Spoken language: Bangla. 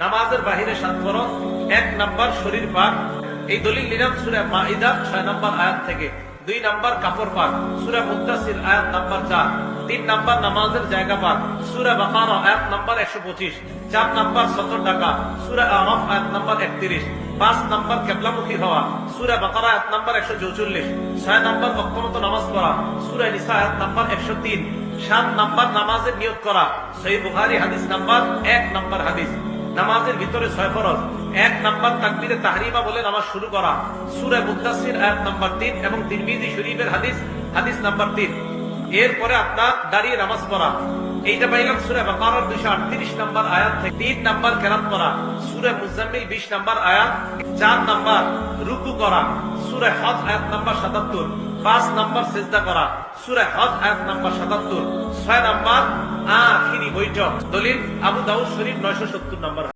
নামাজের বাহিরে 7 ফরজ। 1 নাম্বার শরীর পাক, এই দলিল নিলাম সূরা মাইদা 6 নম্বর আয়াত থেকে। 2 নাম্বার কাপড় পাক, সূরা মুদ্দাসির আয়াত নাম্বার 4। 3 নাম্বার নামাজের জায়গা পাক, সূরা বাকারা আয়াত নাম্বার 125। 4 নাম্বার সতর ডাকা, সূরা আরাফ আয়াত নাম্বার 31। 5 নাম্বার কিবলামুখী হওয়া, সূরা বাকারা আয়াত নাম্বার 144। 6 নাম্বার ওয়াক্তমতো নামাজ পড়া, সূরা নিসা আয়াত নাম্বার 103। 7 নাম্বার নামাজের নিয়ত করা, সহিহ বুখারী হাদিস নাম্বার 1 নাম্বার হাদিস। নামাজের ভিতরে 6 ফরজ। 1 নাম্বার তাকবীরে তাহরিমা বলে নামাজ শুরু করা, সূরা মুদ্দাসির আয়াত নাম্বার 3 এবং তিরমিজি শরীফের হাদিস নাম্বার 3। এরপরে আপনার দাঁড়িয়ে নামাজ পড়া, এইটা পাইলাম সূরা বাকারার 238 নাম্বার আয়াত থেকে। 3 নাম্বার কেরাত পড়া, সূরা মুজাম্মিল 20 নাম্বার আয়াত। 4 নাম্বার রুকু করা, সূরা হজ আয়াত নাম্বার 77। 5 নাম্বার সিজদা করা, সূরা হজ আয়াত নাম্বার 77। 6 নাম্বার আখিরি বৈঠক। দলিল আবু দাউদ শরীফ 970 নাম্বার।